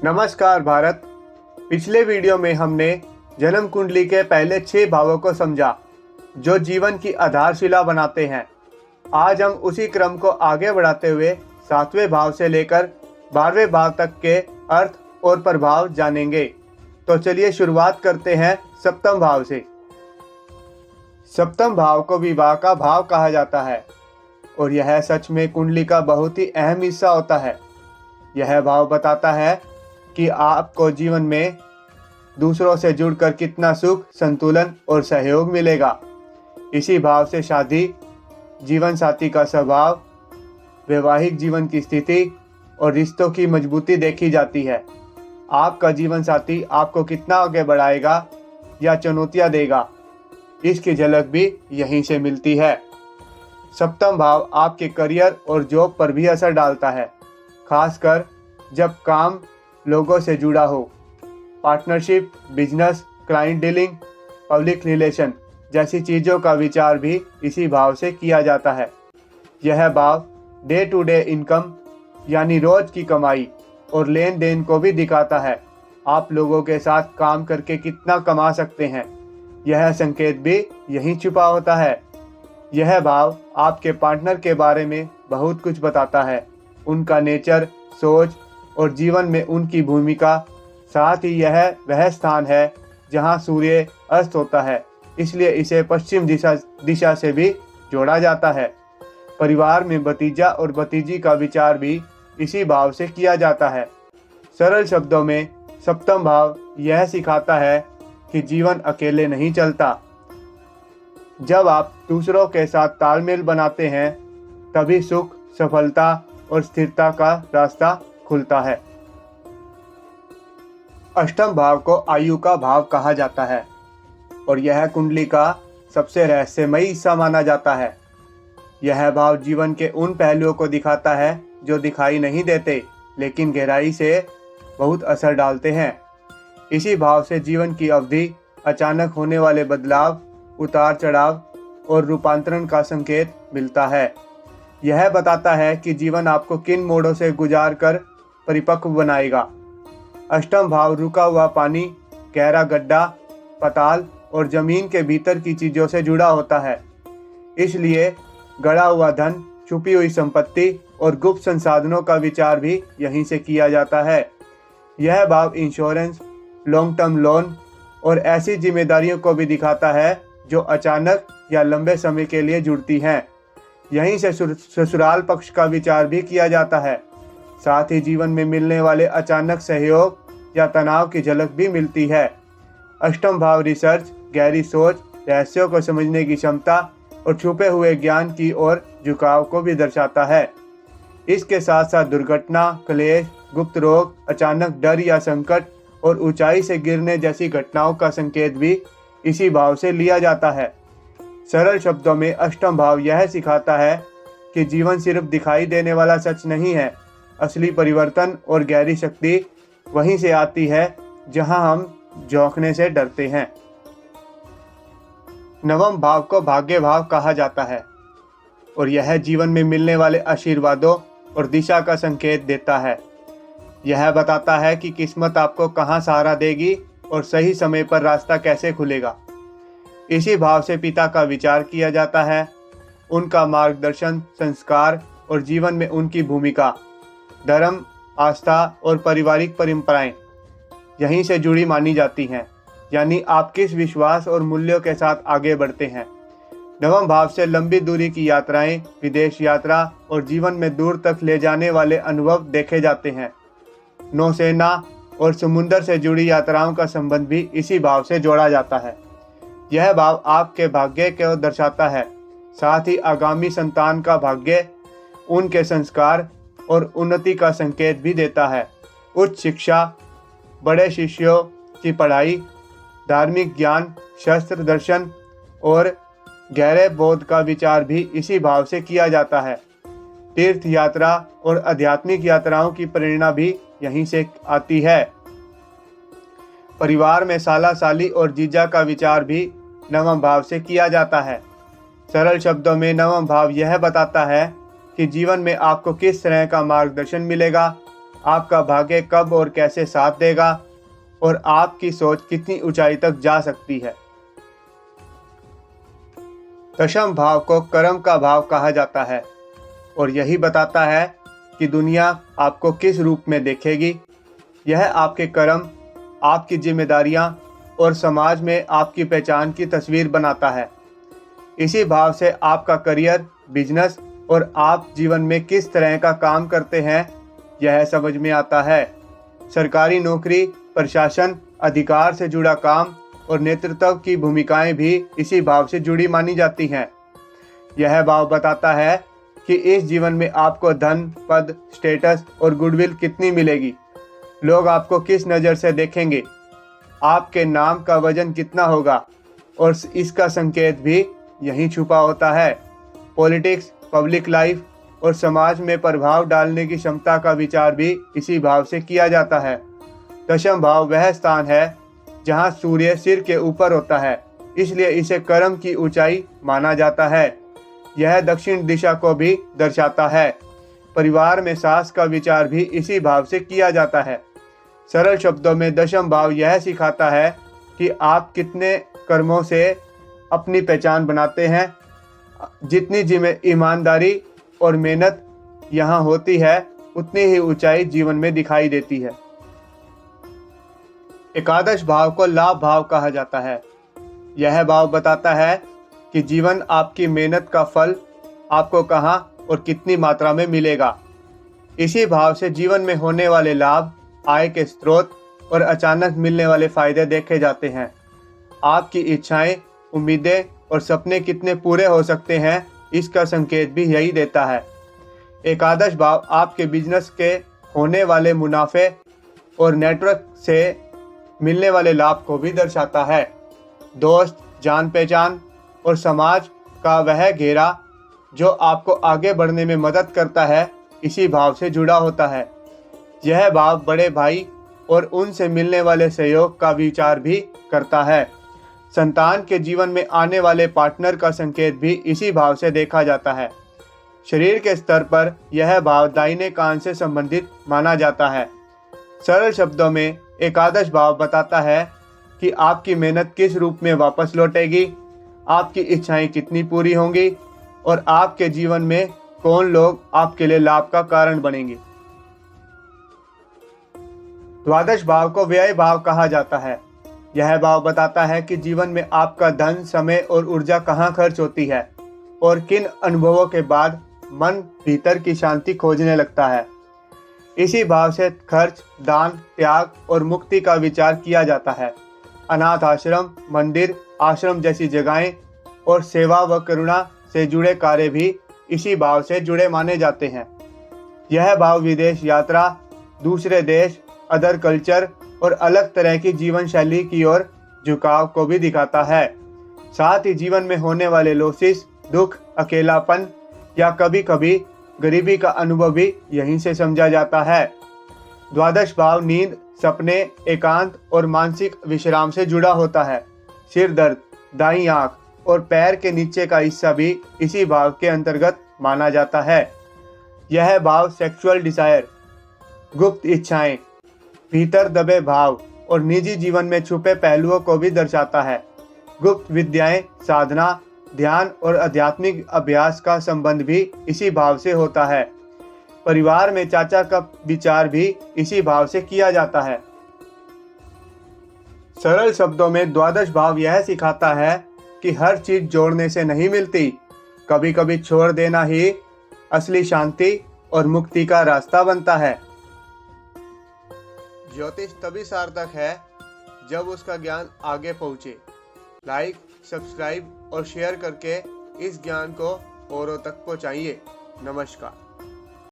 नमस्कार भारत। पिछले वीडियो में हमने जन्म कुंडली के पहले 6 भावों को समझा जो जीवन की आधारशिला बनाते हैं। आज हम उसी क्रम को आगे बढ़ाते हुए 7वें भाव से लेकर 12वें भाव तक के अर्थ और प्रभाव जानेंगे। तो चलिए शुरुआत करते हैं सप्तम भाव से। सप्तम भाव को विवाह का भाव कहा जाता है और यह सच में कुंडली का बहुत ही अहम हिस्सा होता है। यह भाव बताता है कि आपको जीवन में दूसरों से जुड़कर कितना सुख, संतुलन और सहयोग मिलेगा। इसी भाव से शादी, जीवन साथी का स्वभाव, वैवाहिक जीवन की स्थिति और रिश्तों की मजबूती देखी जाती है। आपका जीवन साथी आपको कितना आगे बढ़ाएगा या चुनौतियां देगा, इसकी झलक भी यहीं से मिलती है। सप्तम भाव आपके करियर और जॉब पर भी असर डालता है, खासकर जब काम लोगों से जुड़ा हो। Partnership, business, client dealing, public relation जैसी चीज़ों का विचार भी इसी भाव से किया जाता है। यह भाव डे टू डे इनकम यानी रोज की कमाई और लेन देन को भी दिखाता है। आप लोगों के साथ काम करके कितना कमा सकते हैं, यह संकेत भी यहीं छुपा होता है। यह भाव आपके पार्टनर के बारे में बहुत कुछ बताता है, उनका नेचर, सोच और जीवन में उनकी भूमिका। साथ ही यह वह स्थान है जहां सूर्य अस्त होता है, इसलिए इसे पश्चिम दिशा से भी जोड़ा जाता है। परिवार में भतीजा और भतीजी का विचार भी इसी भाव से किया जाता है। सरल शब्दों में सप्तम भाव यह सिखाता है कि जीवन अकेले नहीं चलता। जब आप दूसरों के साथ तालमेल बनाते हैं तभी सुख, सफलता और स्थिरता का रास्ता खुलता है। अष्टम भाव को आयु का भाव कहा जाता है और यह कुंडली का सबसे रहस्यमयी हिस्सा माना जाता है। यह भाव जीवन के उन पहलुओं को दिखाता है जो दिखाई नहीं देते लेकिन गहराई से बहुत असर डालते हैं। इसी भाव से जीवन की अवधि, अचानक होने वाले बदलाव, उतार चढ़ाव और रूपांतरण का संकेत मिलता है। यह बताता है कि जीवन आपको किन मोड़ों से गुजार कर परिपक्व बनाएगा। अष्टम भाव रुका हुआ पानी, गहरा गड्ढा, पाताल और जमीन के भीतर की चीजों से जुड़ा होता है। इसलिए गड़ा हुआ धन, छुपी हुई संपत्ति और गुप्त संसाधनों का विचार भी यहीं से किया जाता है। यह भाव इंश्योरेंस, लॉन्ग टर्म लोन और ऐसी जिम्मेदारियों को भी दिखाता है जो अचानक या लंबे समय के लिए जुड़ती हैं। यहीं से ससुराल पक्ष का विचार भी किया जाता है। साथ ही जीवन में मिलने वाले अचानक सहयोग या तनाव की झलक भी मिलती है। अष्टम भाव रिसर्च, गहरी सोच, रहस्यों को समझने की क्षमता और छुपे हुए ज्ञान की ओर झुकाव को भी दर्शाता है। इसके साथ साथ दुर्घटना, क्लेश, गुप्त रोग, अचानक डर या संकट और ऊंचाई से गिरने जैसी घटनाओं का संकेत भी इसी भाव से लिया जाता है। सरल शब्दों में अष्टम भाव यह सिखाता है कि जीवन सिर्फ दिखाई देने वाला सच नहीं है। असली परिवर्तन और गहरी शक्ति वहीं से आती है जहां हम झोंकने से डरते हैं। नवम भाव को भाग्य भाव कहा जाता है और यह जीवन में मिलने वाले आशीर्वादों और दिशा का संकेत देता है। यह बताता है कि किस्मत आपको कहां सहारा देगी और सही समय पर रास्ता कैसे खुलेगा। इसी भाव से पिता का विचार किया जाता है, उनका मार्गदर्शन, संस्कार और जीवन में उनकी भूमिका। धर्म, आस्था और पारिवारिक परंपराएं यहीं से जुड़ी मानी जाती हैं, यानी आप किस विश्वास और मूल्यों के साथ आगे बढ़ते हैं। नवम भाव से लंबी दूरी की यात्राएं, विदेश यात्रा और जीवन में दूर तक ले जाने वाले अनुभव देखे जाते हैं। नौसेना और समुद्र से जुड़ी यात्राओं का संबंध भी इसी भाव से जोड़ा जाता है। यह भाव आपके भाग्य को दर्शाता है, साथ ही आगामी संतान का भाग्य, उनके संस्कार और उन्नति का संकेत भी देता है। उच्च शिक्षा, बड़े शिष्यों की पढ़ाई, धार्मिक ज्ञान, शास्त्र दर्शन और गहरे बोध का विचार भी इसी भाव से किया जाता है। तीर्थ यात्रा और आध्यात्मिक यात्राओं की प्रेरणा भी यहीं से आती है। परिवार में साला साली और जीजा का विचार भी नवम भाव से किया जाता है। सरल शब्दों में नवम भाव यह बताता है कि जीवन में आपको किस तरह का मार्गदर्शन मिलेगा आपका भाग्य कब और कैसे साथ देगा और आपकी सोच कितनी ऊंचाई तक जा सकती है। दशम भाव को कर्म का भाव कहा जाता है और यही बताता है कि दुनिया आपको किस रूप में देखेगी। यह आपके कर्म, आपकी जिम्मेदारियां और समाज में आपकी पहचान की तस्वीर बनाता है। इसी भाव से आपका करियर, बिजनेस और आप जीवन में किस तरह का काम करते हैं यह समझ में आता है। सरकारी नौकरी, प्रशासन, अधिकार से जुड़ा काम और नेतृत्व की भूमिकाएं भी इसी भाव से जुड़ी मानी जाती हैं। यह भाव बताता है कि इस जीवन में आपको धन, पद, स्टेटस और गुडविल कितनी मिलेगी, लोग आपको किस नज़र से देखेंगे, आपके नाम का वजन कितना होगा और इसका संकेत भी यहीं छुपा होता है। पॉलिटिक्स, पब्लिक लाइफ और समाज में प्रभाव डालने की क्षमता का विचार भी इसी भाव से किया जाता है। दशम भाव वह स्थान है जहां सूर्य सिर के ऊपर होता है, इसलिए इसे कर्म की ऊंचाई माना जाता है। यह दक्षिण दिशा को भी दर्शाता है। परिवार में सास का विचार भी इसी भाव से किया जाता है। सरल शब्दों में दशम भाव यह सिखाता है कि आप कितने कर्मों से अपनी पहचान बनाते हैं। जितनी ईमानदारी और मेहनत यहाँ होती है, उतनी ही ऊंचाई जीवन में दिखाई देती है। एकादश भाव को लाभ भाव कहा जाता है। यह भाव बताता है कि जीवन आपकी मेहनत का फल आपको कहाँ और कितनी मात्रा में मिलेगा। इसी भाव से जीवन में होने वाले लाभ, आय के स्रोत और अचानक मिलने वाले फायदे देखे जाते हैं। आपकी इच्छाएं, उम्मीदें और सपने कितने पूरे हो सकते हैं, इसका संकेत भी यही देता है। एकादश भाव आपके बिजनेस के होने वाले मुनाफे और नेटवर्क से मिलने वाले लाभ को भी दर्शाता है। दोस्त, जान पहचान और समाज का वह घेरा जो आपको आगे बढ़ने में मदद करता है, इसी भाव से जुड़ा होता है। यह भाव बड़े भाई और उनसे मिलने वाले सहयोग का विचार भी करता है। संतान के जीवन में आने वाले पार्टनर का संकेत भी इसी भाव से देखा जाता है। शरीर के स्तर पर यह भाव दाहिने कान से संबंधित माना जाता है। सरल शब्दों में एकादश भाव बताता है कि आपकी मेहनत किस रूप में वापस लौटेगी, आपकी इच्छाएं कितनी पूरी होंगी और आपके जीवन में कौन लोग आपके लिए लाभ का कारण बनेंगे। द्वादश भाव को व्यय भाव कहा जाता है। यह भाव बताता है कि जीवन में आपका धन, समय और ऊर्जा कहाँ खर्च होती है और किन अनुभवों के बाद मन भीतर की शांति खोजने लगता है। इसी भाव से खर्च, दान, त्याग और मुक्ति का विचार किया जाता है। अनाथ आश्रम, मंदिर, आश्रम जैसी जगहें और सेवा व करुणा से जुड़े कार्य भी इसी भाव से जुड़े माने जाते हैं। यह भाव विदेश यात्रा, दूसरे देश, अदर कल्चर और अलग तरह की जीवन शैली की ओर झुकाव को भी दिखाता है। साथ ही जीवन में होने वाले लॉसेस, दुख, अकेलापन या कभी कभी गरीबी का अनुभव भी यहीं से समझा जाता है। द्वादश भाव नींद, सपने, एकांत और मानसिक विश्राम से जुड़ा होता है। सिर दर्द, दाईं आंख और पैर के नीचे का हिस्सा भी इसी भाव के अंतर्गत माना जाता है। यह भाव सेक्सुअल डिजायर, गुप्त इच्छाएं, भीतर दबे भाव और निजी जीवन में छुपे पहलुओं को भी दर्शाता है। गुप्त विद्याएं, साधना, ध्यान और आध्यात्मिक अभ्यास का संबंध भी इसी भाव से होता है। परिवार में चाचा का विचार भी इसी भाव से किया जाता है। सरल शब्दों में द्वादश भाव यह सिखाता है कि हर चीज जोड़ने से नहीं मिलती, कभी कभी छोड़ देना ही असली शांति और मुक्ति का रास्ता बनता है। ज्योतिष तभी सार्थक है जब उसका ज्ञान आगे पहुंचे। लाइक, सब्सक्राइब और शेयर करके इस ज्ञान को औरों तक पहुंचाइए। नमस्कार।